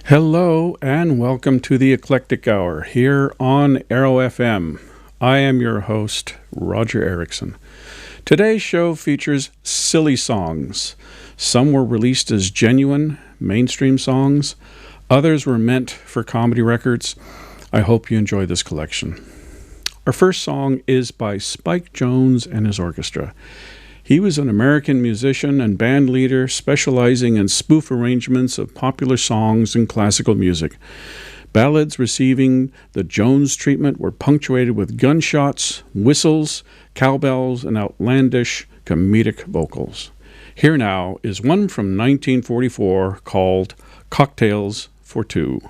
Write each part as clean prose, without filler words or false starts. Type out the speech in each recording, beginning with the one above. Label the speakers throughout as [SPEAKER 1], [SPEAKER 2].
[SPEAKER 1] Hello and welcome to the Eclectic Hour here on Arrow FM. I am your host, Roger Eriksen. Today's show features silly songs. Some were released as genuine, mainstream songs. Others were meant for comedy records. I hope you enjoy this collection. Our first song is by Spike Jones and his orchestra. He was an American musician and band leader specializing in spoof arrangements of popular songs and classical music. Ballads receiving the Jones treatment were punctuated with gunshots, whistles, cowbells, and outlandish comedic vocals. Here now is one from 1944 called Cocktails for Two.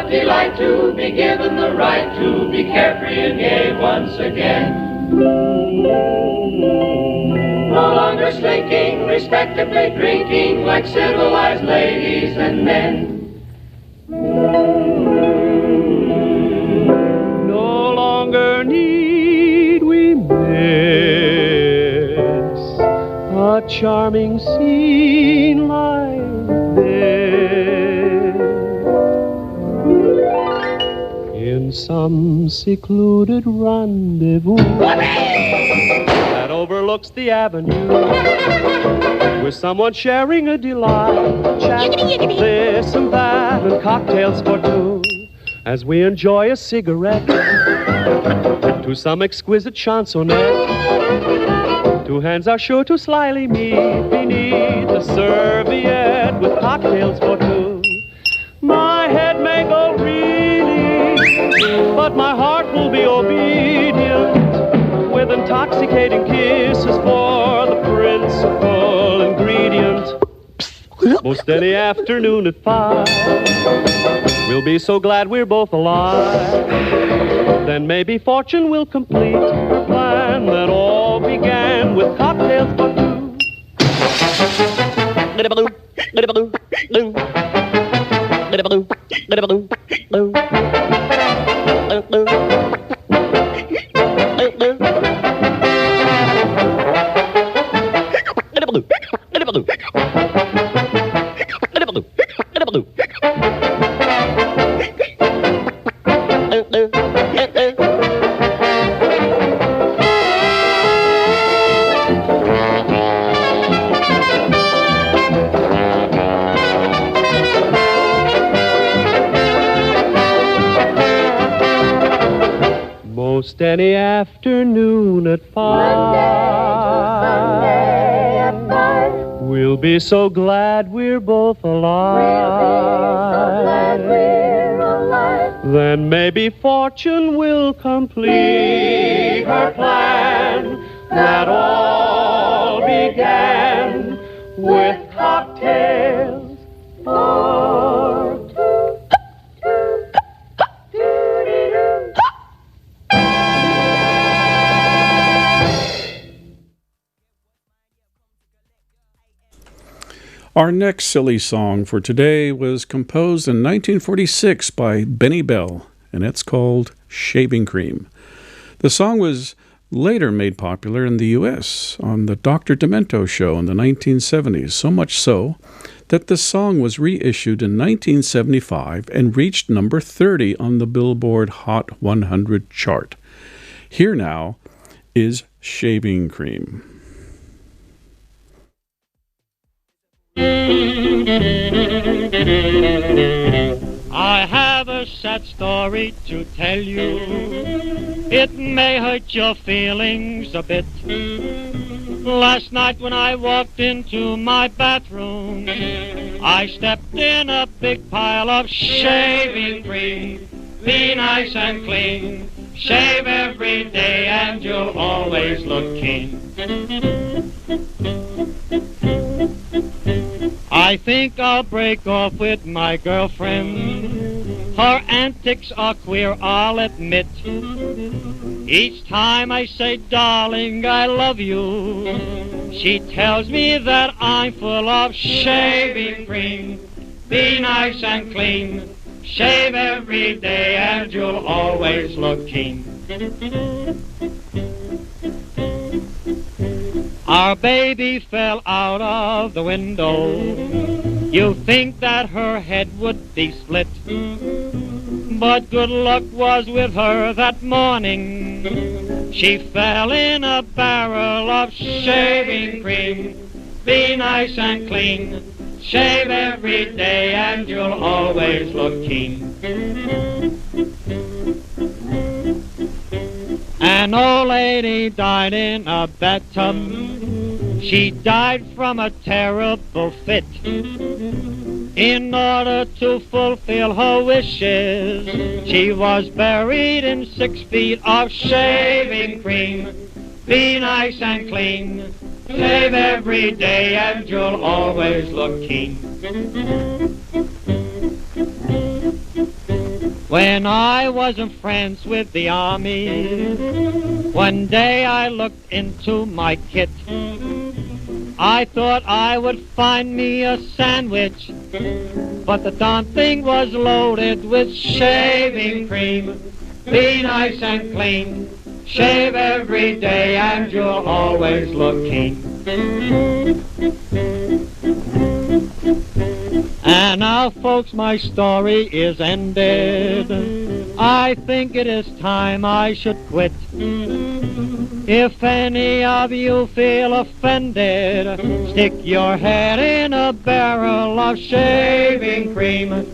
[SPEAKER 2] Delight to be given the right to be carefree and gay once again. No longer slinking, respectably drinking like civilized ladies and men.
[SPEAKER 3] No longer need we miss a charming scene like this. In some secluded rendezvous that overlooks the avenue, with someone sharing a delight, chat this and that, and cocktails for two, as we enjoy a cigarette to some exquisite chansonette. Two hands are sure to slyly meet beneath a serviette with cocktails for two. My head may go reeling, but my heart will be obedient, with intoxicating kisses for the principal ingredient. Most any afternoon at 5, we'll be so glad we're both alive. Then maybe fortune will complete her plan that all began with cocktails for two. Most any afternoon at 5, we'll be so glad we're both alive. Then maybe fortune will complete her plan that all began with cocktails for two.
[SPEAKER 1] Our next silly song for today was composed in 1946 by Benny Bell, and it's called Shaving Cream. The song was later made popular in the U.S. on the Dr. Demento show in the 1970s, so much so that the song was reissued in 1975 and reached number 30 on the Billboard Hot 100 chart. Here now is Shaving Cream.
[SPEAKER 3] I have a sad story to tell you. It may hurt your feelings a bit. Last night when I walked into my bathroom, I stepped in a big pile of shaving cream. Be nice and clean. Shave every day and you'll always look keen. I think I'll break off with my girlfriend.
[SPEAKER 4] Her antics are queer, I'll admit. Each time I say, darling, I love you, she tells me that I'm full of shaving cream. Be nice and clean, shave every day, and you'll always look keen. Our baby fell out of the window. You think that her head would be split, but good luck was with her that morning. She fell in a barrel of shaving cream. Be nice and clean, shave every day, and you'll always look keen. An old lady died in a bathtub. She died from a terrible fit. In order to fulfill her wishes, she was buried in 6 feet of shaving cream. Be nice and clean, shave every day, and you'll always look keen. When I wasn't friends with the army, one day I looked into my kit. I thought I would find me a sandwich, but the darn thing was loaded with shaving cream. Be nice and clean, shave every day, and you'll always look keen. And now, folks, my story is ended. I think it is time I should quit. If any of you feel offended, stick your head in a barrel of shaving cream.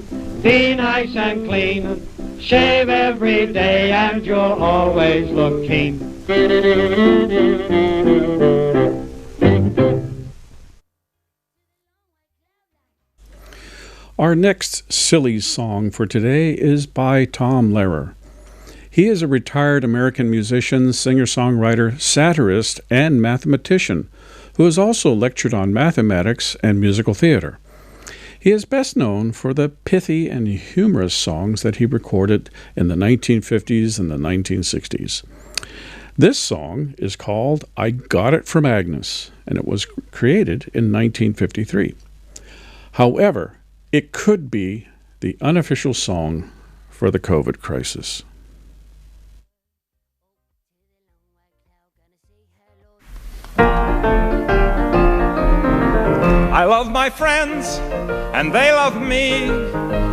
[SPEAKER 4] Be nice and clean, shave every day, and you'll always look keen.
[SPEAKER 1] Our next silly song for today is by Tom Lehrer. He is a retired American musician, singer-songwriter, satirist, and mathematician who has also lectured on mathematics and musical theater. He is best known for the pithy and humorous songs that he recorded in the 1950s and the 1960s. This song is called I Got It From Agnes, and it was created in 1953. However, it could be the unofficial song for the COVID crisis.
[SPEAKER 5] I love my friends, and they love me.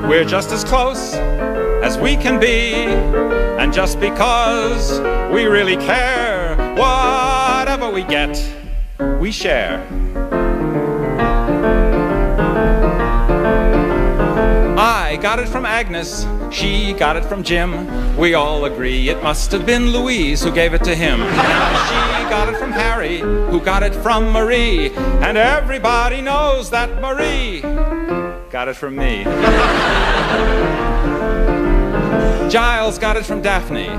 [SPEAKER 5] We're just as close as we can be. And just because we really care, whatever we get, we share. I got it from Agnes, she got it from Jim. We all agree it must have been Louise who gave it to him. She got it from Harry, who got it from Marie. And everybody knows that Marie got it from me. Giles got it from Daphne,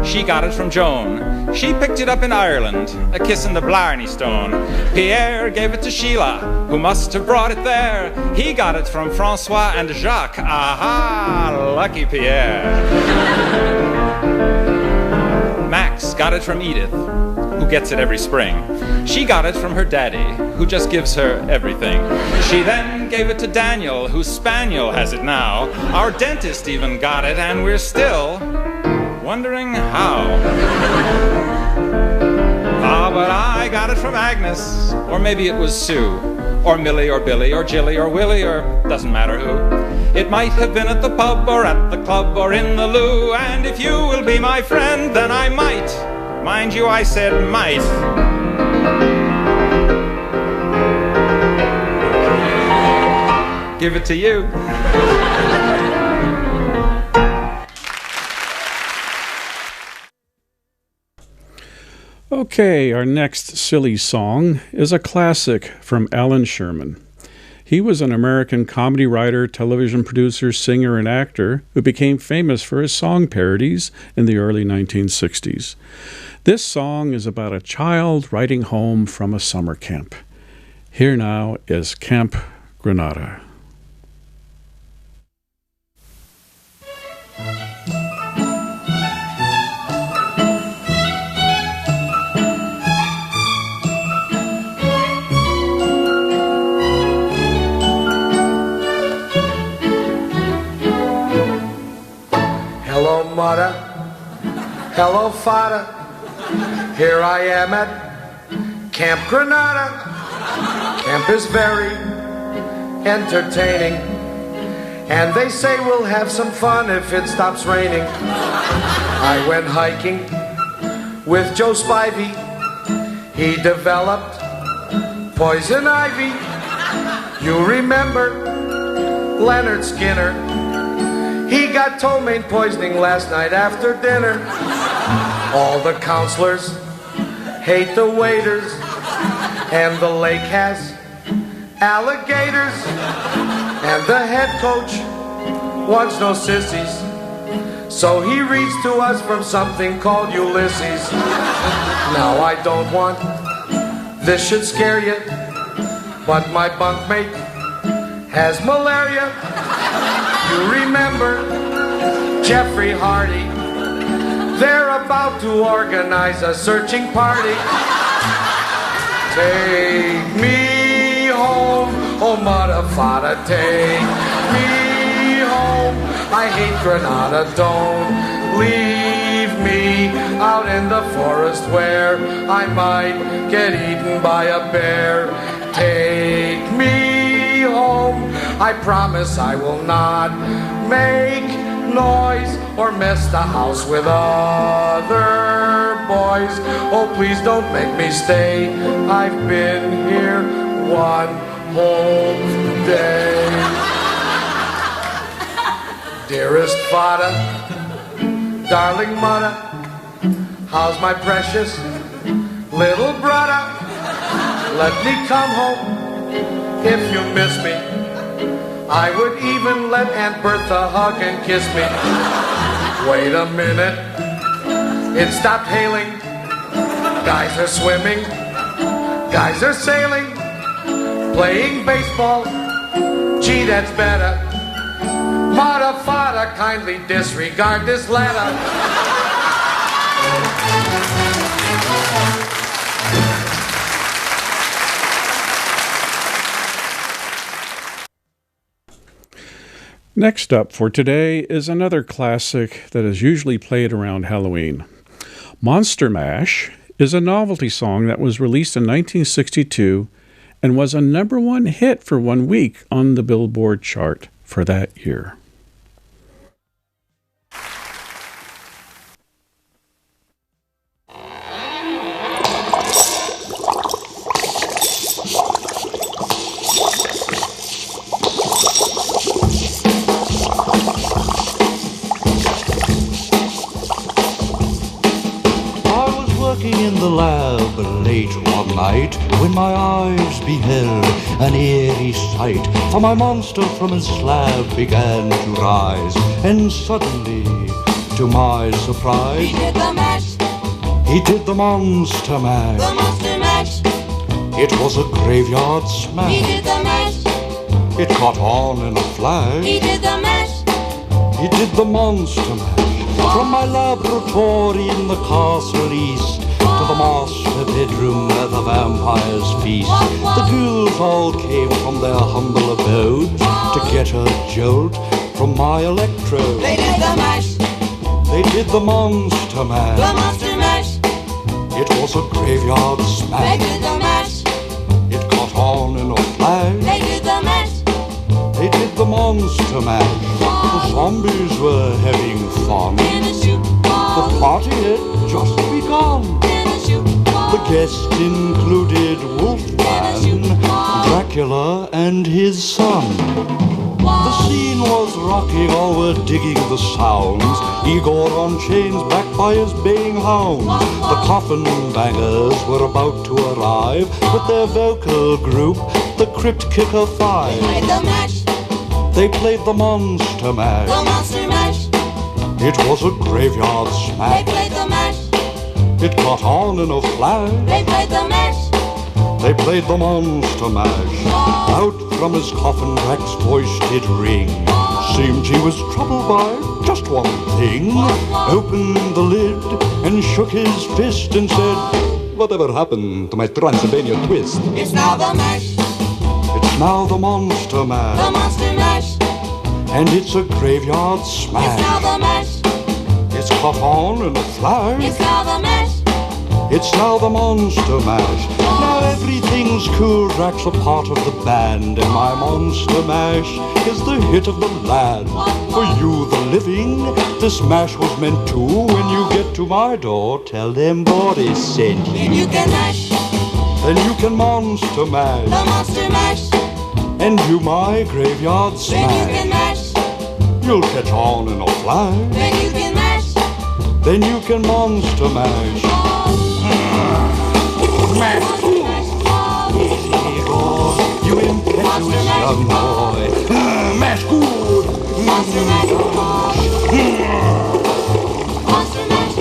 [SPEAKER 5] she got it from Joan. She picked it up in Ireland, a kiss in the Blarney Stone. Pierre gave it to Sheila, who must have brought it there. He got it from Francois and Jacques. Aha, lucky Pierre. Max got it from Edith, who gets it every spring. She got it from her daddy, who just gives her everything. She then gave it to Daniel, whose spaniel has it now. Our dentist even got it, and we're still wondering how. But I got it from Agnes, or maybe it was Sue, or Millie, or Billy, or Jilly, or Willie, or doesn't matter who. It might have been at the pub, or at the club, or in the loo. And if you will be my friend, then I might. Mind you, I said might. Give it to you.
[SPEAKER 1] Okay, our next silly song is a classic from Alan Sherman. He was an American comedy writer, television producer, singer, and actor who became famous for his song parodies in the early 1960s. This song is about a child riding home from a summer camp. Here now is Camp Granada.
[SPEAKER 6] Hello, mother. Hello, father. Here I am at Camp Granada. Camp is very entertaining, and they say we'll have some fun if it stops raining. I went hiking with Joe Spivey. He developed poison ivy. You remember Leonard Skinner? He got ptomaine poisoning last night after dinner. All the counselors hate the waiters, and the lake has alligators, and the head coach wants no sissies, so he reads to us from something called Ulysses. Now I don't want this should scare you, but my bunkmate has malaria. You remember Jeffrey Hardy? They're about to organize a searching party. Take me home, oh mother, father, take me home. I hate Granada, don't leave me out in the forest where I might get eaten by a bear. Take me home, I promise I will not make noise or mess the house with other boys. Oh, please don't make me stay. I've been here one whole day. Dearest father, darling mother, how's my precious little brother? Let me come home if you miss me. I would even let Aunt Bertha hug and kiss me. Wait a minute, it stopped hailing. Guys are swimming, guys are sailing, playing baseball. Gee, that's better. Mother, father, kindly disregard this letter.
[SPEAKER 1] Next up for today is another classic that is usually played around Halloween. Monster Mash is a novelty song that was released in 1962 and was a #1 hit for 1 week on the Billboard chart for that year.
[SPEAKER 7] In the lab late one night, when my eyes beheld an eerie sight, for my monster from his slab began to rise, and suddenly, to my surprise,
[SPEAKER 8] he did the mash.
[SPEAKER 7] He did the monster mash.
[SPEAKER 8] The monster mash.
[SPEAKER 7] It was a graveyard smash.
[SPEAKER 8] He did the mash.
[SPEAKER 7] It caught on in a flash.
[SPEAKER 8] He did the mash.
[SPEAKER 7] He did the monster mash. From my laboratory in the castle east to the master bedroom where the vampires feast, the ghouls all came from their humble abode to get a jolt from my electrode.
[SPEAKER 8] They did the mash.
[SPEAKER 7] They did the monster mash.
[SPEAKER 8] The monster mash.
[SPEAKER 7] It was a graveyard
[SPEAKER 8] They
[SPEAKER 7] smash.
[SPEAKER 8] did the mash.
[SPEAKER 7] It caught on in a flash.
[SPEAKER 8] They did the mash.
[SPEAKER 7] They did the monster mash. The zombies were having fun.
[SPEAKER 8] In a shoot
[SPEAKER 7] The party had just begun.
[SPEAKER 8] In a shoot
[SPEAKER 7] The guests included Wolfman, Dracula, and his son. The scene was rocking, all were digging the sounds. Igor on chains, backed by his baying hounds. The coffin bangers were about to arrive with their vocal group, the Crypt Kicker Five.
[SPEAKER 8] Played the mash.
[SPEAKER 7] They played the monster mash.
[SPEAKER 8] The monster mash.
[SPEAKER 7] It was a graveyard
[SPEAKER 8] They
[SPEAKER 7] smash.
[SPEAKER 8] played the mash.
[SPEAKER 7] It caught on in a flash.
[SPEAKER 8] They played the mash.
[SPEAKER 7] They played the monster mash. Out from his coffin, Drac's voice did ring. Seemed he was troubled by just one thing. Opened the lid and shook his fist and said, "Whatever happened to my Transylvania twist?"
[SPEAKER 8] It's now the mash.
[SPEAKER 7] It's now the monster
[SPEAKER 8] The
[SPEAKER 7] mash.
[SPEAKER 8] monster mash.
[SPEAKER 7] And it's a graveyard
[SPEAKER 8] It's now
[SPEAKER 7] smash.
[SPEAKER 8] the mash.
[SPEAKER 7] puff on in a flash.
[SPEAKER 8] It's called the mash.
[SPEAKER 7] It's now the Monster Mash. Now everything's cool, Drax a part of the band, and my Monster Mash is the hit of the land. For you, the living, this mash was meant to. When you get to my door, tell them Boris sent you.
[SPEAKER 8] And you can mash.
[SPEAKER 7] Then you can Monster Mash.
[SPEAKER 8] The Monster Mash.
[SPEAKER 7] And do my graveyard
[SPEAKER 8] Then you can
[SPEAKER 7] smash.
[SPEAKER 8] mash.
[SPEAKER 7] You'll catch on in a flash.
[SPEAKER 8] Then you can mash.
[SPEAKER 7] Then you can Monster Mash.
[SPEAKER 8] Mash.
[SPEAKER 7] You impetuous young boy. Mash good.
[SPEAKER 8] Monster Mash. Monster Mash.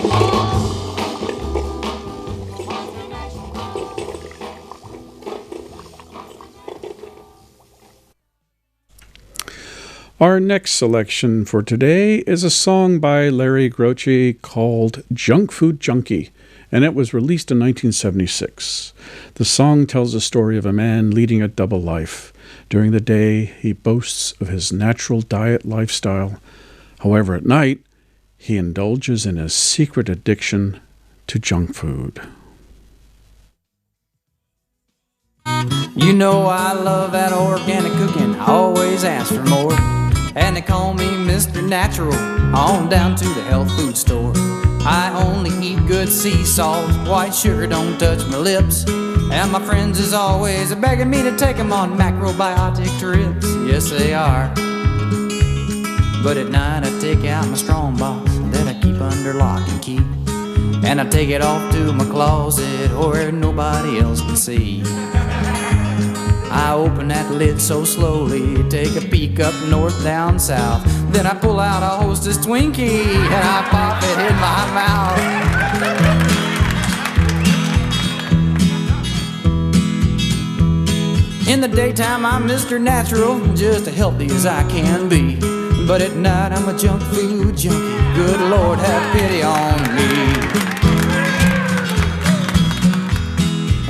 [SPEAKER 1] Our next selection for today is a song by Larry Groce called Junk Food Junkie, and it was released in 1976. The song tells the story of a man leading a double life. During the day, he boasts of his natural diet lifestyle. However, at night, he indulges in a secret addiction to junk food.
[SPEAKER 9] You know I love that organic cooking, I always ask for more. And they call me Mr. Natural, on down to the health food store. I only eat good sea salt, white sugar don't touch my lips. And my friends is always begging me to take them on macrobiotic trips. Yes, they are. But at night I take out my strong box that I keep under lock and key. And I take it off to my closet where nobody else can see. I open that lid so slowly, take a peek up north, down south. Then I pull out a Hostess Twinkie and I pop it in my mouth. In the daytime I'm Mr. Natural, just as healthy as I can be. But at night I'm a junk food junkie, good Lord have pity on me.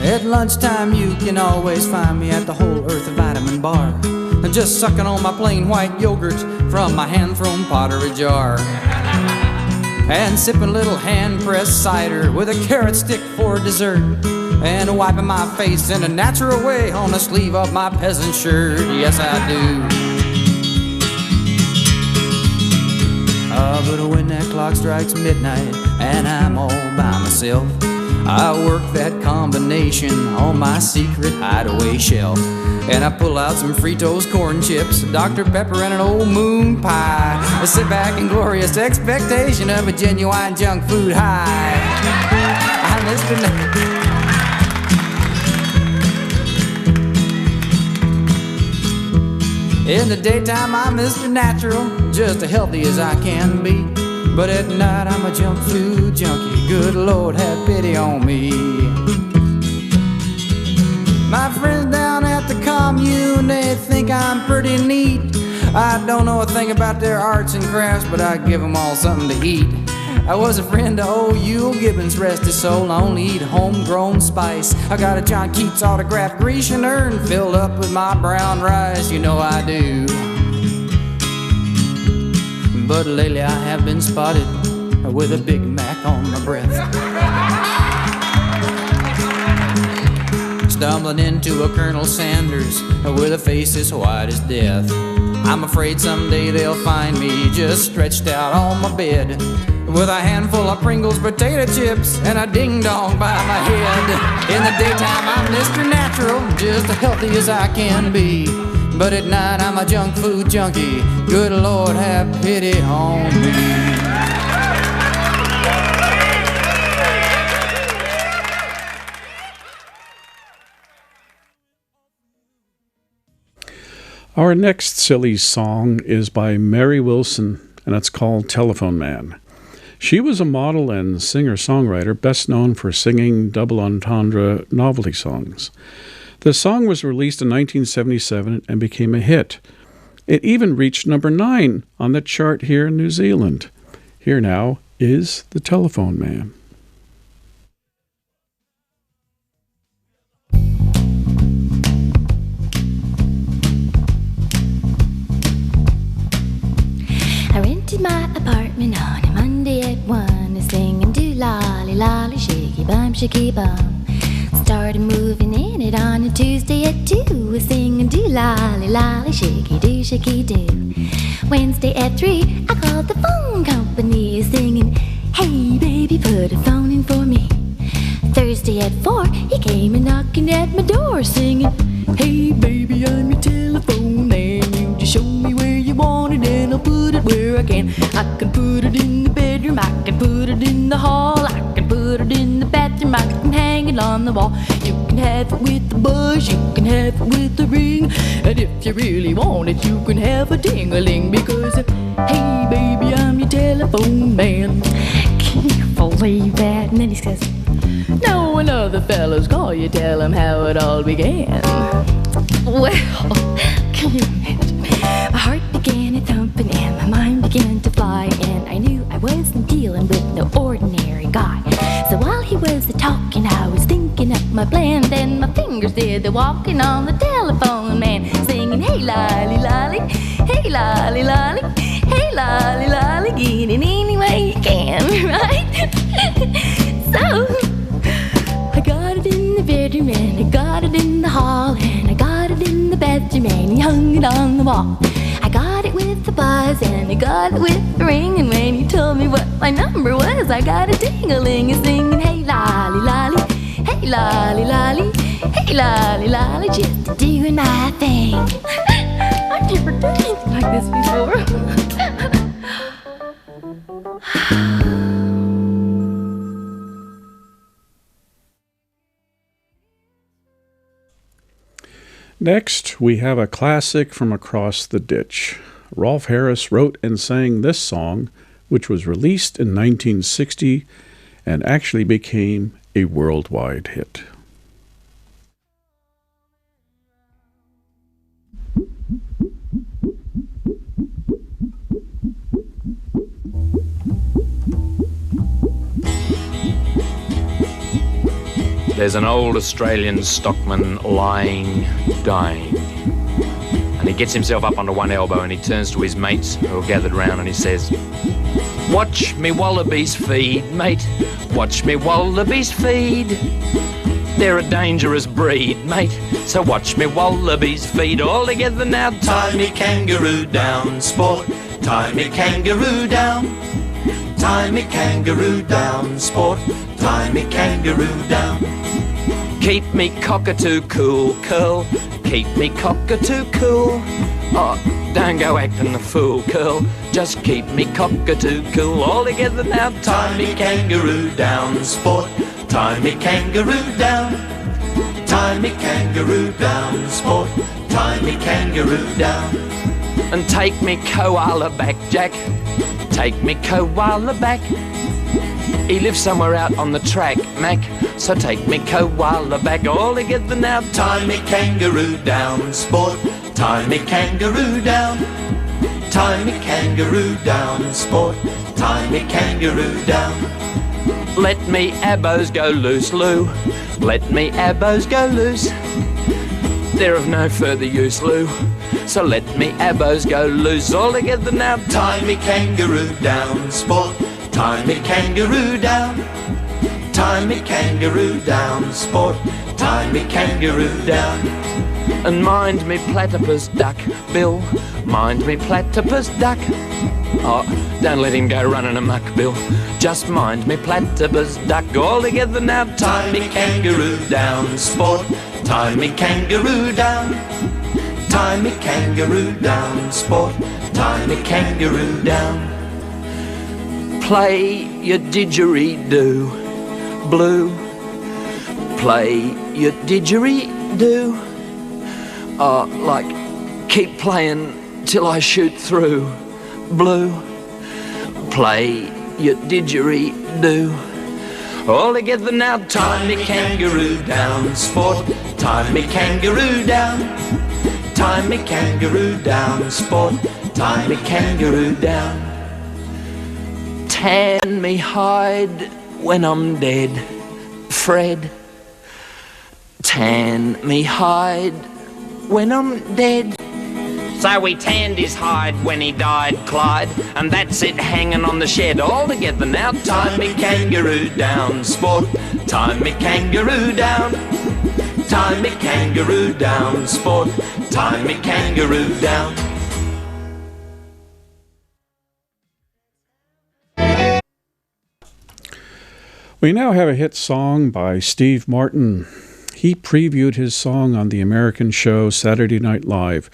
[SPEAKER 9] At lunchtime you can always find me at the Whole Earth Vitamin Bar, just sucking on my plain white yogurt from my hand-thrown pottery jar, and sipping little hand-pressed cider with a carrot stick for dessert, and wiping my face in a natural way on the sleeve of my peasant shirt. Yes, I do. But when that clock strikes midnight and I'm all by myself, I work that combination on my secret hideaway shelf. And I pull out some Fritos corn chips, Dr. Pepper and an old moon pie. I sit back in glorious expectation of a genuine junk food high. I'm Mr. In the daytime I'm Mr. Natural, just as healthy as I can be. But at night I'm a junk food junkie, good Lord have pity on me. My friends down at the commune, they think I'm pretty neat. I don't know a thing about their arts and crafts, but I give them all something to eat. I was a friend of old Yule Gibbons, rest his soul, I only eat homegrown spice. I got a John Keats autographed Grecian urn filled up with my brown rice, you know I do. But lately I have been spotted with a Big Mac on my breath, stumbling into a Colonel Sanders with a face as white as death. I'm afraid someday they'll find me just stretched out on my bed with a handful of Pringles potato chips and a ding-dong by my head. In the daytime I'm Mr. Natural, just as healthy as I can be. But at night I'm a junk food junkie, good Lord have pity on me.
[SPEAKER 1] Our next silly song is by Mary Wilson, and it's called Telephone Man. She was a model and singer-songwriter, best known for singing double entendre novelty songs. The song was released in 1977 and became a hit. It even reached number 9 on the chart here in New Zealand. Here now is The Telephone Man.
[SPEAKER 10] I rented my apartment on a Monday at 1. time should keep on. Started moving in it on a Tuesday at 2. We're singing do lolly lolly, shaky do. Wednesday at 3, I called the phone company singing, hey baby, put a phone in for me. Thursday at 4, he came and knocking at my door singing, hey baby, I'm your telephone man. You just show me where you want it and I'll put it where I can. I can put it in the bedroom, I can put it in the hall, I can put it in the bathroom, I can hang it on the wall. You can have it with the buzz, you can have it with the ring, and if you really want it, you can have a ding-a-ling, because hey baby, I'm your telephone man. Can you believe that? And then he says, no, when other fellas call you, tell them how it all began. Well, can you imagine? My heart began a thumping and my mind began to fly, and I knew I wasn't dealing with no ordinary guy. So while he was a-talking, I was thinking up my plan. Then my fingers did the walking on the telephone man, singing, hey lolly lolly, hey lolly lolly, hey lolly lolly, get it any way you can, right? So I got it in the bedroom and I got it in the hall and I got it in the bathroom and he hung it on the wall. I got it with the buzz and I got it with the ring, and when he told me what my number was, I got a ding-a-ling singing, hey lolly lolly, hey lolly lolly, hey lolly lolly, just doing my thing. I've never done anything like this before.
[SPEAKER 1] Next, we have a classic from across the ditch. Rolf Harris wrote and sang this song, which was released in 1960 and actually became a worldwide hit.
[SPEAKER 11] There's an old Australian stockman lying, dying. And he gets himself up onto one elbow and he turns to his mates who are gathered round and he says, watch me wallabies feed, mate. Watch me wallabies feed. They're a dangerous breed, mate. So watch me wallabies feed. All together now, tie me kangaroo down, sport. Tie me kangaroo down. Tie me kangaroo down, sport. Tie me kangaroo down. Keep me cockatoo cool, curl. Keep me cockatoo cool. Oh, don't go acting the fool, curl. Just keep me cockatoo cool. All together now, tie me kangaroo down, sport. Tie me kangaroo down. Tie me kangaroo down, sport. Tie me kangaroo down. And take me koala back, Jack. Take me koala back. He lives somewhere out on the track, Mac. So take me koala back. All together now, tie me kangaroo down, sport. Tie me kangaroo down. Tie me kangaroo down, sport. Tie me kangaroo down. Let me abos go loose, Lou. Let me abos go loose. They're of no further use, Lou. So let me abos go loose. All together now, tie me kangaroo down, sport. Tie me kangaroo down. Tie me kangaroo down, sport. Tie me kangaroo down. And mind me platypus duck, Bill. Mind me platypus duck. Oh, don't let him go running amok, Bill. Just mind me platypus duck. All together now, tie me kangaroo down, sport. Tie me kangaroo down. Tie me kangaroo down, sport. Tie me kangaroo down. Play your didgeridoo, blue. Play your didgeridoo. Oh, like, keep playing till I shoot through, blue. Play your didgeridoo. All together now, tie me kangaroo down, sport. Tie me kangaroo down. Tie me kangaroo down, sport. Tie me kangaroo down. Tan me hide when I'm dead, Fred. Tan me hide when I'm dead, So we tanned his hide when he died, Clyde, and that's it hanging on the shed all together now. Tie me kangaroo down, sport. Tie me kangaroo down. Tie me kangaroo down, sport. Tie me kangaroo down.
[SPEAKER 1] We now have a hit song by Steve Martin. He previewed his song on the American show Saturday Night Live.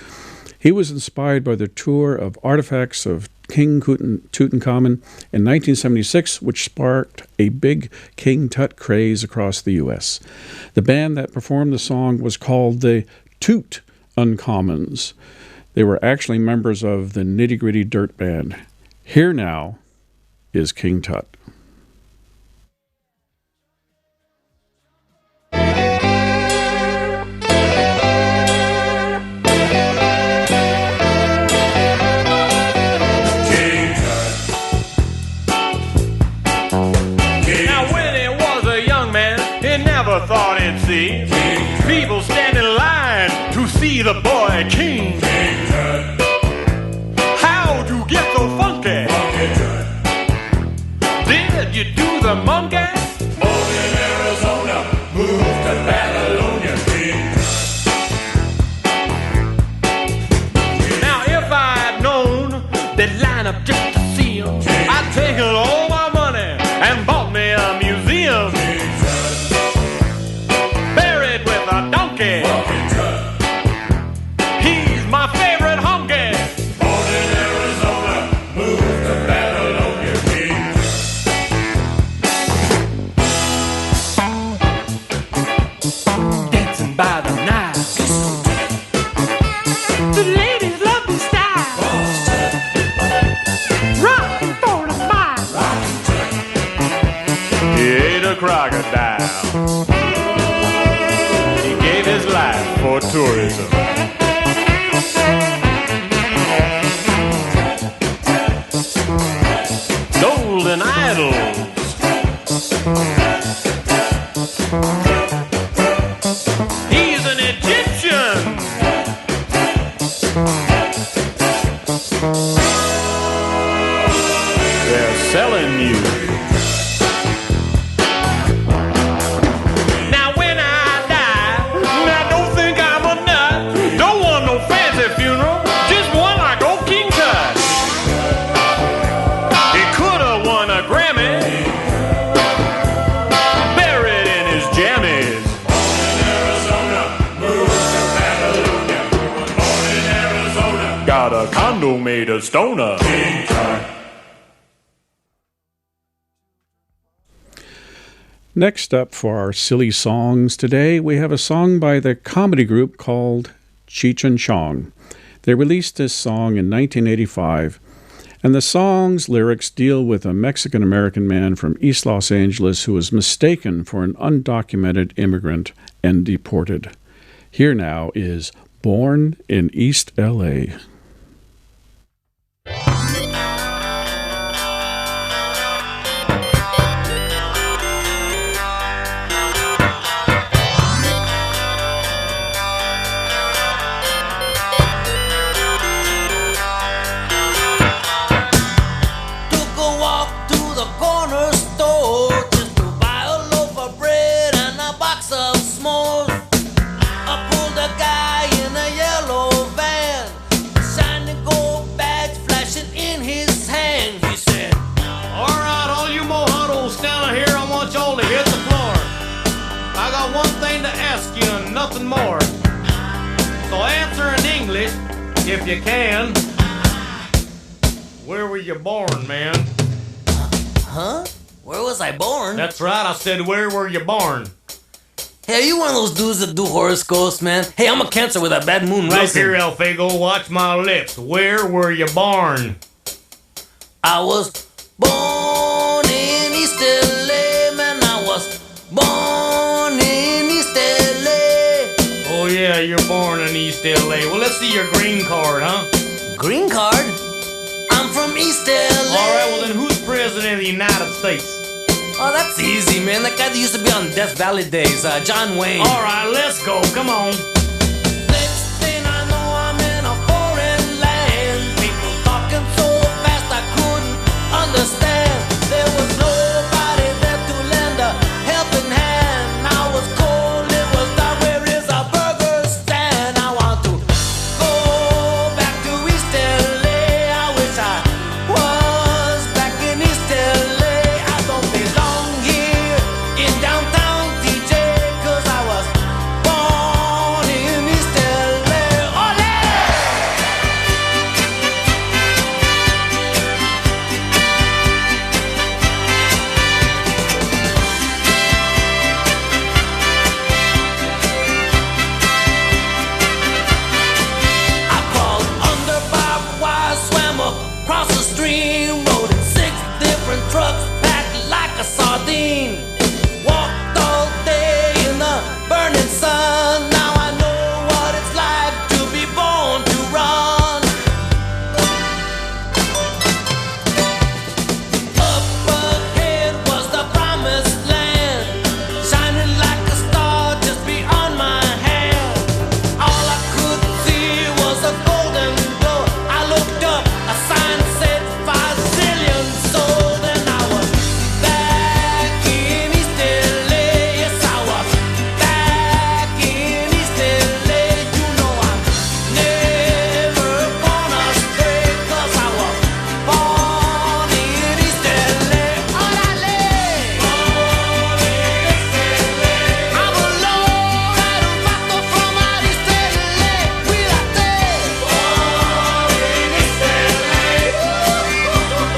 [SPEAKER 1] He was inspired by the tour of artifacts of King Tutankhamun in 1976, which sparked a big King Tut craze across the U.S. The band that performed the song was called the Toot Uncommons. They were actually members of the Nitty Gritty Dirt Band. Here now is King Tut.
[SPEAKER 12] Thought he'd see people stand in line to see the boy king. How'd you get so funky? Did you do the monkey? Born in Arizona, moved to Babylonia. Now if I'd known they'd line up just to see him, I'd taken all my money and bought me a museum. He's my favorite honky. Born in Arizona, moved to Babylonia. Dancing by the Nile. The ladies love the style. Rockin' for the mile. He ate a crocodile. His life for tourism. Golden idols. He's an Egyptian. They're selling you. Made a stoner.
[SPEAKER 1] Next up for our silly songs today, we have a song by the comedy group called Cheech and Chong. They released this song in 1985, and the song's lyrics deal with a Mexican-American man from East Los Angeles who was mistaken for an undocumented immigrant and deported. Here now is Born in East L.A.
[SPEAKER 12] Nothing more. So answer in English, if you can. Where were you born, man?
[SPEAKER 13] Huh? Where was I born?
[SPEAKER 12] That's right, I said, where were you born?
[SPEAKER 13] Hey, are you one of those dudes that do horoscopes, man? Hey, I'm a Cancer with a bad moon rising.
[SPEAKER 12] Look here, El Fago, watch my lips. Where were you born?
[SPEAKER 13] I was born in East LA, man. I was born in East LA.
[SPEAKER 12] Oh yeah, you're born in East LA. Well, let's see your green card, huh?
[SPEAKER 13] Green card? I'm from East LA.
[SPEAKER 12] Alright, well then who's president of the United States?
[SPEAKER 13] Oh, that's easy, man. That guy that used to be on Death Valley days, John Wayne.
[SPEAKER 12] Alright, let's go. Come on.
[SPEAKER 13] Next thing I know, I'm in a foreign understand. There was nobody there to lend a helping hand. I was cold, it was dark. Where is a burger stand? I want to go back to East LA. I wish I was back in East LA. I don't belong here in downtown DJ, 'cause I was born in East LA. Ole! I crawled under barbed wire, swam across the stream, rode in 6 different trucks, packed like a sardine. Walked all day in the burning sun. Now I know what it's like to be born to run. Up ahead was the promised land, shining like a star just beyond my hand. All I could see was a golden glow. I looked up, a sign said 5 zillion sold, and I was back in East LA. Yes, I was back in East LA. You know I'm never gonna stray, 'cause I was born in East LA. Orale! Born in East LA. I'm a lord out of Vato from out East LA. Cuídate. Born in East LA.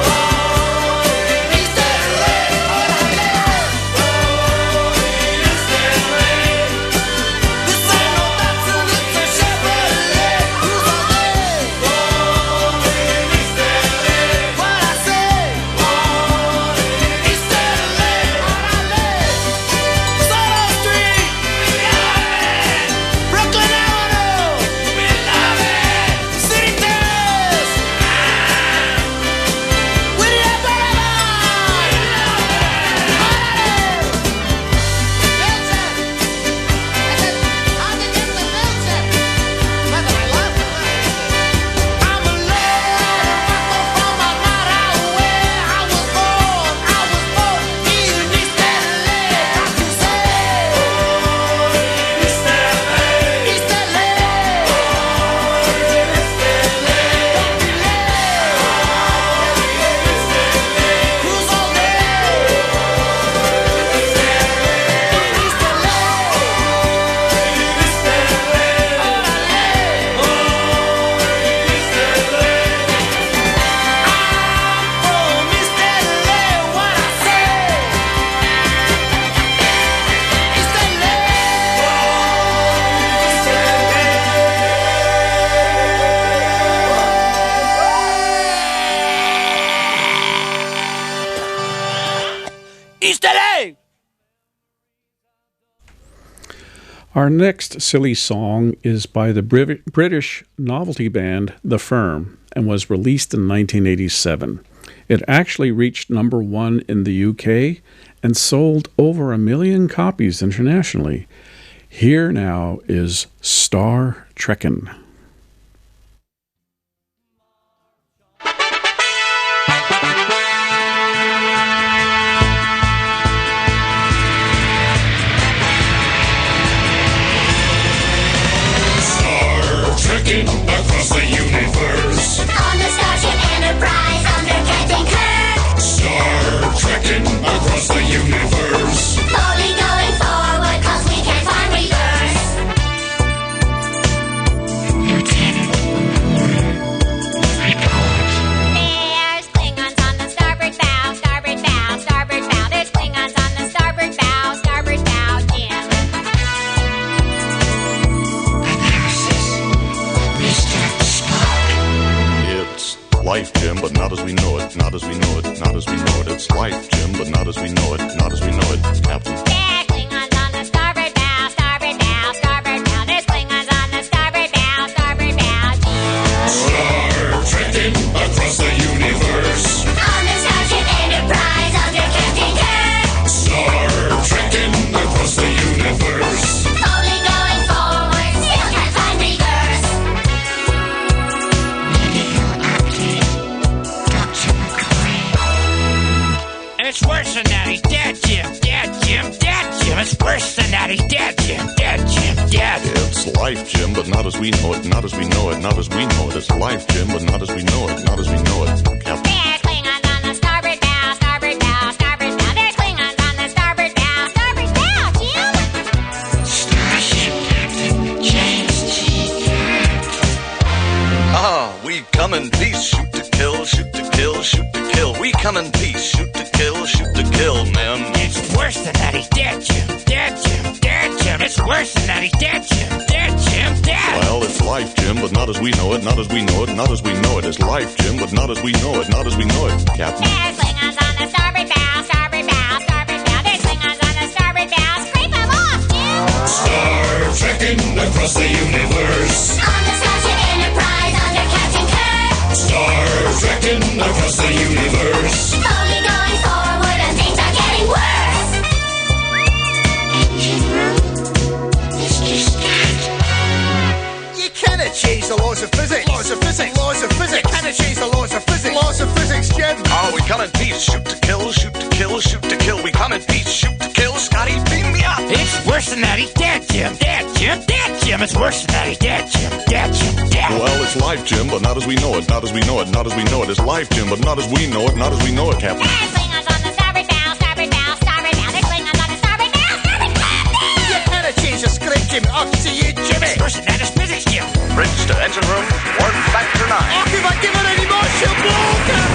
[SPEAKER 13] Born in East LA. Orale! Born in East LA. This ain't no Datsun, it's a Chevrolet. Who's on there? Born in East LA. What I say? Born in East LA. Orale! Soto Street. We love it. Brooklyn Avenue. We love it. City Terrace. Wairarapa. We I'm a lord from another way. I was born in East LA. Got to say, East LA, East LA, East LA. Don't be late. Cruise all day. East LA, East LA, East LA. From East LA, what I say? East LA. East LA.
[SPEAKER 1] Our next silly song is by the British novelty band The Firm and was released in 1987. It actually reached number 1 in the UK and sold over 1 million copies internationally. Here now is Star Trekkin'.
[SPEAKER 14] Star trekking across the universe.
[SPEAKER 8] On the Starship Enterprise under Captain Kirk.
[SPEAKER 14] Star trekking across the universe.
[SPEAKER 8] Slowly going forward 'cause we can't find reverse. There's Klingons on the starboard bow, starboard bow, starboard bow. There's Klingons on the starboard bow, Jim.
[SPEAKER 14] It's life, Jim, but not as we know it, not as we know it, not as we know it. It's life, Jim, but not as we know it, not as we know it, Captain.
[SPEAKER 8] There's Klingons on the starboard bow, starboard bow, starboard bow. There's Klingons on the starboard bow, Jim.
[SPEAKER 14] Star trekking across the universe.
[SPEAKER 8] On the Starship Enterprise under Captain Kirk.
[SPEAKER 14] Star trekking across the universe.
[SPEAKER 8] Slowly going forward, still can't find reverse.
[SPEAKER 15] It's worse than that. He's dead, Jim. Dead, Jim. Dead, Jim. It's worse than that. He's dead, Jim. Dead, Jim. Dead.
[SPEAKER 14] It's life, Jim, but not as we know it, not as we know it, not as we know it. It's life, Jim, but not as we know it, not as we know it. Captain.
[SPEAKER 8] There's Klingons on the starboard bow, starboard bow, starboard bow. There's Klingons on the starboard bow, Jim.
[SPEAKER 15] Starship Captain James T. Kirk.
[SPEAKER 16] Ah, we come in peace, shoot to kill, shoot to kill, shoot to kill. We come in peace, shoot to kill, man.
[SPEAKER 15] It's worse than that. He's dead, Jim. Dead, Jim. Dead, Jim. It's worse than that. He's dead, Jim. Dead, Jim. Dead.
[SPEAKER 14] Well, it's life, Jim, but not as we know it, not as we know it, not as we know it. It's life, Jim, but not as we know it, not as we know it. Captain.
[SPEAKER 8] There's Klingons on the starboard bow, starboard bow, starboard bow. There's Klingons on the starboard bow. Scrape them off, Jim.
[SPEAKER 17] Star trekking across the universe.
[SPEAKER 8] On the Starship Enterprise under Captain Kirk.
[SPEAKER 17] Star trekking across the universe.
[SPEAKER 8] Slowly going forward and things are getting worse.
[SPEAKER 15] Engine room. Mr. Scott.
[SPEAKER 16] You cannot change the laws of physics. Laws of physics. Laws of physics. You cannot change the laws of physics. Laws of physics, Jim. Oh, we come in peace, shoot to kill, shoot to kill, shoot to kill. We come in peace, shoot to kill. Scotty, beam me up.
[SPEAKER 15] It's worse than that. He's dead, Jim. Dead, Jim. Dead, Jim. It's worse than that. He's dead, Jim. Dead, Jim. Dead.
[SPEAKER 14] Well, it's life, Jim, but not as we know it, not as we know it, not as we know it. It's life, Jim, but not as we know it, not as we know it, Captain.
[SPEAKER 8] There's Klingons on the starboard bow, starboard bow, starboard bow. There's Klingons on the starboard bow, starboard bow.
[SPEAKER 16] You cannot change the script, Jim. Up to you, Jimmy.
[SPEAKER 15] It's worse than that. It's physics, Jim.
[SPEAKER 16] Bridge to engine room, warp factor 9. Oh, if I give it any more, she'll blow, Captain.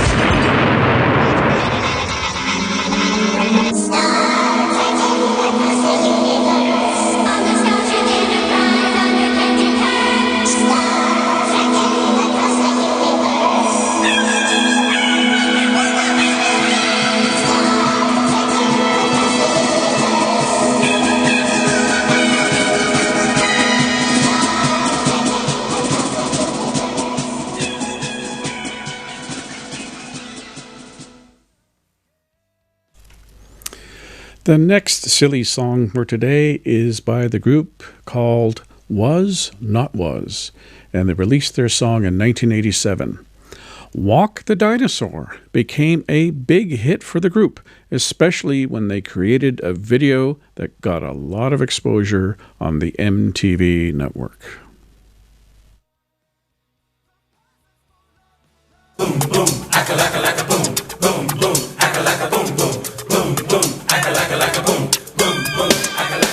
[SPEAKER 1] The next silly song for today is by the group called Was Not Was, and they released their song in 1987. Walk the Dinosaur became a big hit for the group, especially when they created a video that got a lot of exposure on the MTV network.
[SPEAKER 17] Boom, boom, acca-lacca-lacca, boom, boom, boom, acca-lacca, boom, boom, boom, boom, acca-lacca-lacca, boom, boom, boom, acca-lacca.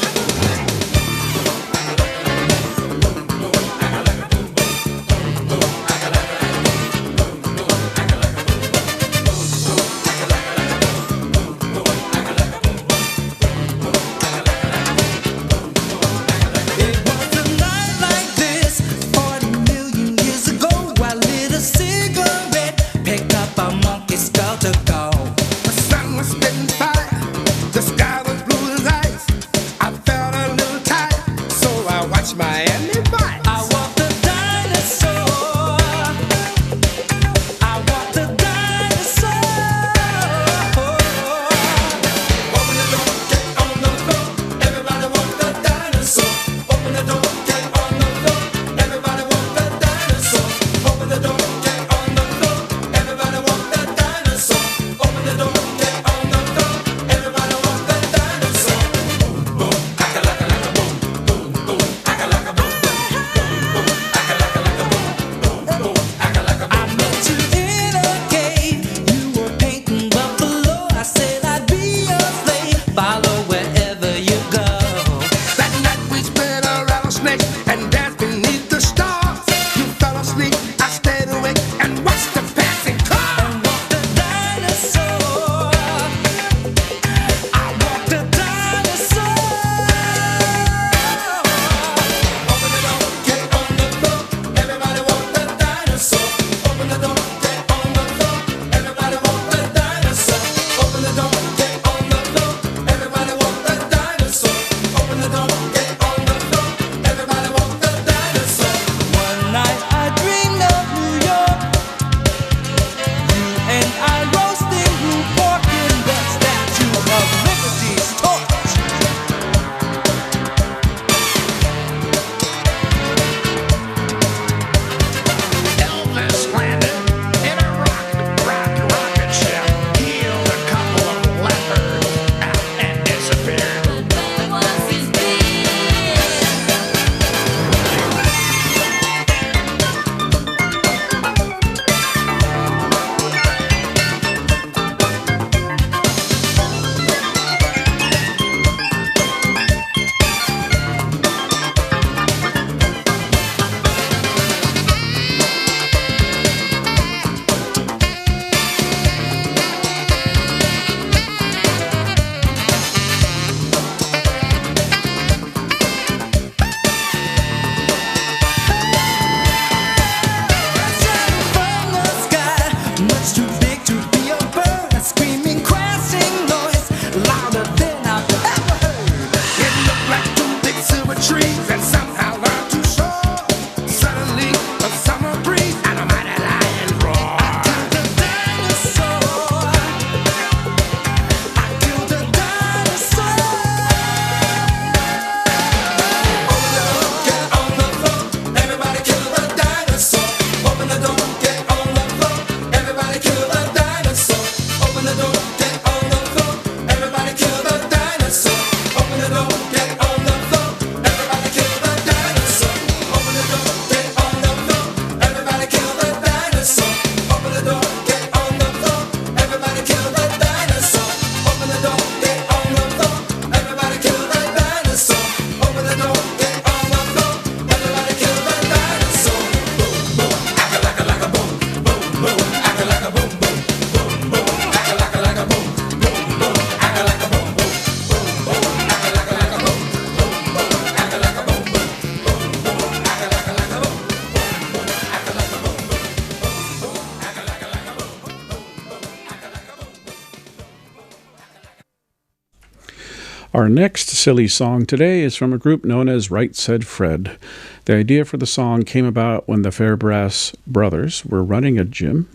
[SPEAKER 1] Our next silly song today is from a group known as Right Said Fred. The idea for the song came about when the Fairbrass brothers were running a gym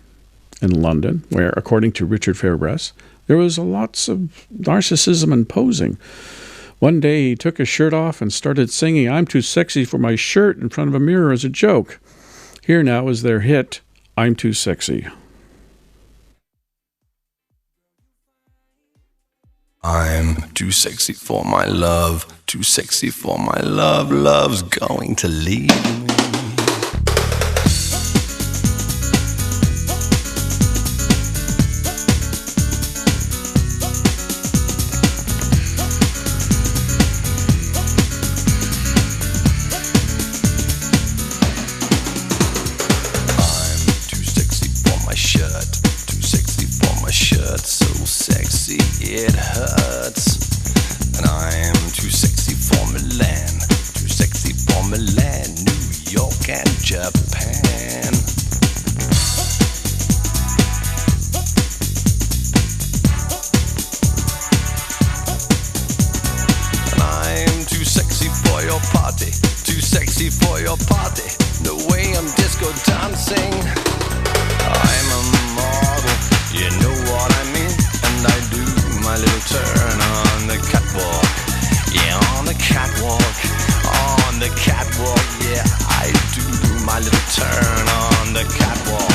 [SPEAKER 1] in London, where, according to Richard Fairbrass, there was lots of narcissism and posing. One day he took his shirt off and started singing "I'm Too Sexy for My Shirt" in front of a mirror as a joke. Here now is their hit, "I'm Too Sexy."
[SPEAKER 18] I'm too sexy for my love, too sexy for my love, love's going to leave me. It hurts, and I'm too sexy for Milan, too sexy for Milan, New York and Japan. And I'm too sexy for your party, too sexy for your party, the way I'm disco dancing. I'm a model, you know what I mean, and I do my little turn on the catwalk, yeah, on the catwalk, on the catwalk, yeah, I do my little turn on the catwalk.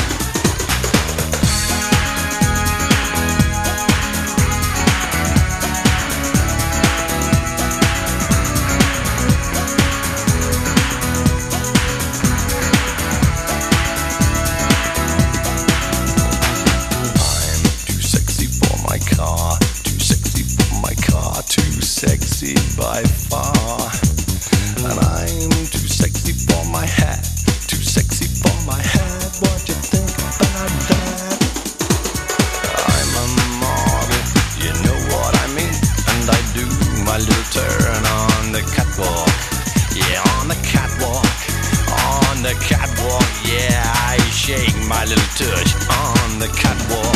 [SPEAKER 18] Sexy by far, and I'm too sexy for my hat, too sexy for my hat, what you think about that? I'm a model, you know what I mean, and I do my little turn on the catwalk, yeah, on the catwalk, on the catwalk, yeah, I shake my little tush on the catwalk.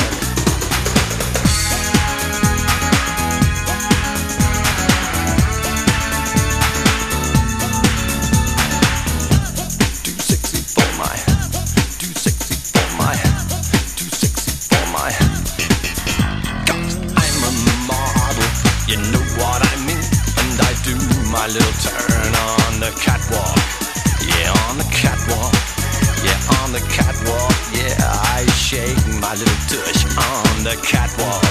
[SPEAKER 18] My little turn on the catwalk, yeah, on the catwalk, yeah, on the catwalk, yeah, I shake my little tush on the catwalk.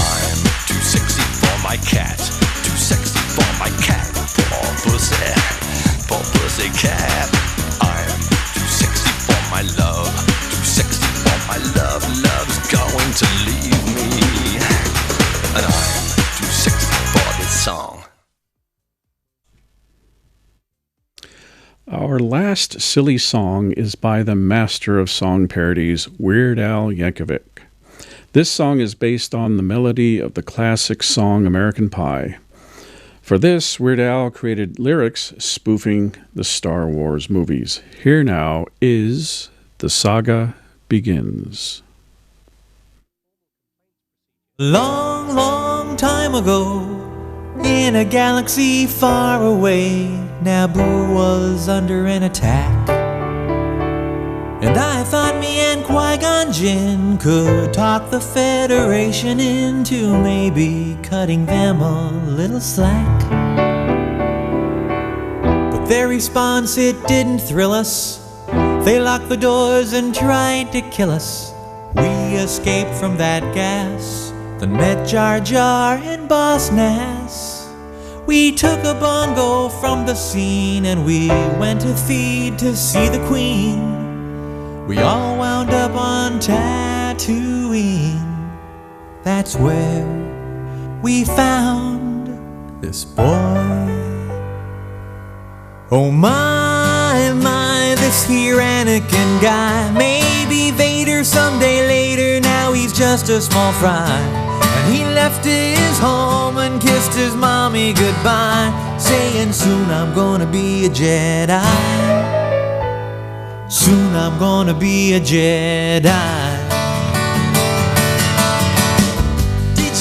[SPEAKER 18] I'm too sexy for my cat, too sexy for my cat, poor pussy cat. I'm too sexy for my love, too sexy for my love, love's going to leave me, and I'm too sexy for this song.
[SPEAKER 1] Our last silly song is by the master of song parodies, Weird Al Yankovic. This song is based on the melody of the classic song American Pie. For this, Weird Al created lyrics spoofing the Star Wars movies. Here now is The Saga Begins.
[SPEAKER 19] Long, long time ago, in a galaxy far away, Naboo was under an attack. And I thought me and Qui-Gon Jinn could talk the Federation into maybe cutting them a little slack. But their response, it didn't thrill us. They locked the doors and tried to kill us. We escaped from that gas, then met Jar Jar and Boss Nass. We took a bongo from the scene and we went to Theed to see the Queen. We all wound up on Tatooine. That's where we found this boy. Oh my, my, this here Anakin guy. Maybe Vader someday later, now he's just a small fry. And he left his home and kissed his mommy goodbye, saying soon I'm gonna be a Jedi. Soon I'm gonna be a Jedi. Did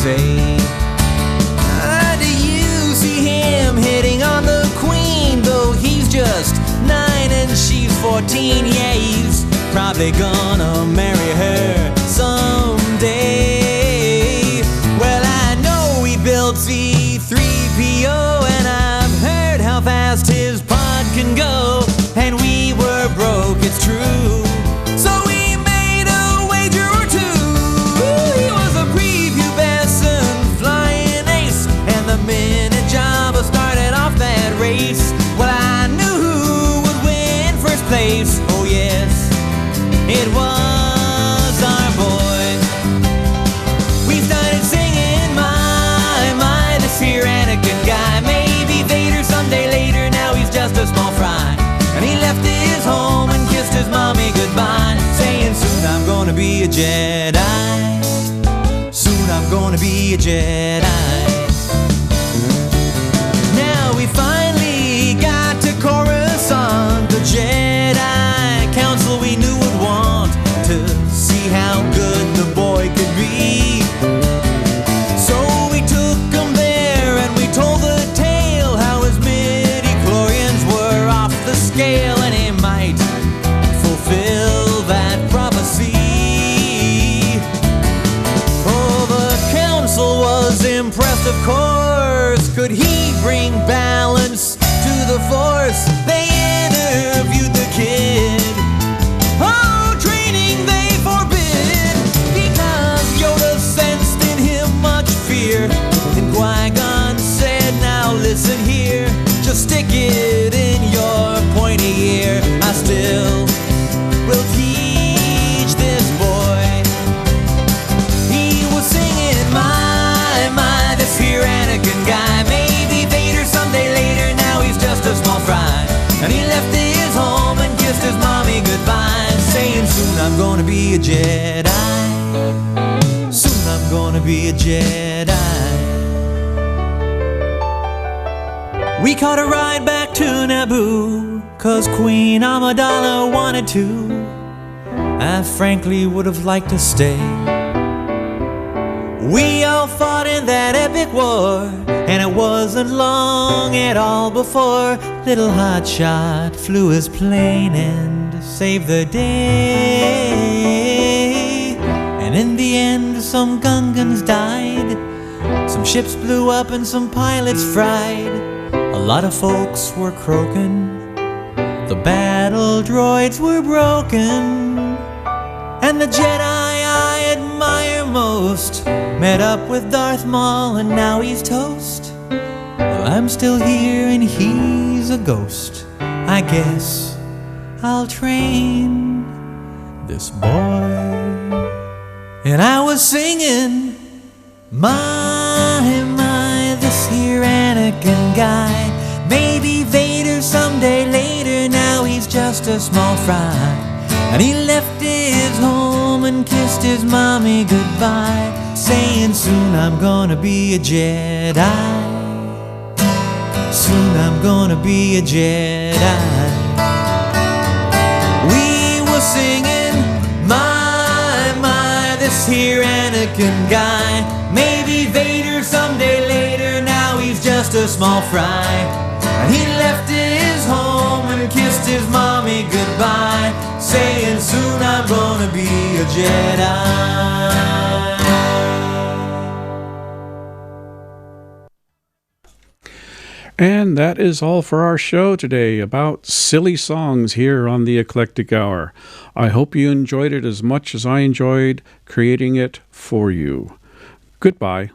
[SPEAKER 19] say. Do you see him hitting on the queen? Though he's just 9 and she's 14. Yeah, he's probably gonna marry her someday. Well, I know he built C-3PO, and I've heard how fast his pod can go. And we were broke, it's true, so we made a wager or two. He was a prepubescent flying ace, and the minute Jabba started off that race, well, I knew who would win first place. Oh yes, it was our boy. We started singing, my, this here Anakin guy. Maybe Vader someday later, now he's just a small fry. And he left his home and kissed his mommy goodbye, saying soon I'm gonna be a Jedi. Soon I'm gonna be a Jedi. Now we finally got to Coruscant, the Jedi Council we knew would want to see how good the boy could be. So we took him there and we told the tale how his midi-chlorians were off the scale, and he might fulfill that prophecy. Oh, the council was impressed, of course. Could he bring balance to the Force? They interviewed the kid. Oh, training they forbid, because Yoda sensed in him much fear. Then Qui-Gon said, now listen here, just stick it in your pointy ear. I still will teach this boy. He was singing, my, this here Anakin guy. Maybe Vader someday later, now he's just a small fry. And he left his home and kissed his mommy goodbye, saying soon I'm gonna be a Jedi. Soon I'm gonna be a Jedi. We caught a ride back to Naboo, 'cause Queen Amidala wanted to. I frankly would have liked to stay. We all fought in that epic war, and it wasn't long at all before little Hotshot flew his plane and saved the day. And in the end, some Gungans died, some ships blew up and some pilots fried. A lot of folks were croaking, the battle droids were broken, and the Jedi I admire most met up with Darth Maul and now he's toast. Well, I'm still here and he's a ghost. I guess I'll train this boy. And I was singing, my, this here Anakin guy. Maybe Vader someday later, now he's just a small fry. And he left his home and kissed his mommy goodbye, saying soon I'm gonna be a Jedi. Soon I'm gonna be a Jedi. We were singing, my, this here Anakin guy. Maybe Vader someday later, now he's just a small fry. And he left his home and kissed his mommy goodbye, saying soon I'm gonna be a Jedi.
[SPEAKER 1] And that is all for our show today about silly songs here on the Eclectic Hour. I hope you enjoyed it as much as I enjoyed creating it for you. Goodbye.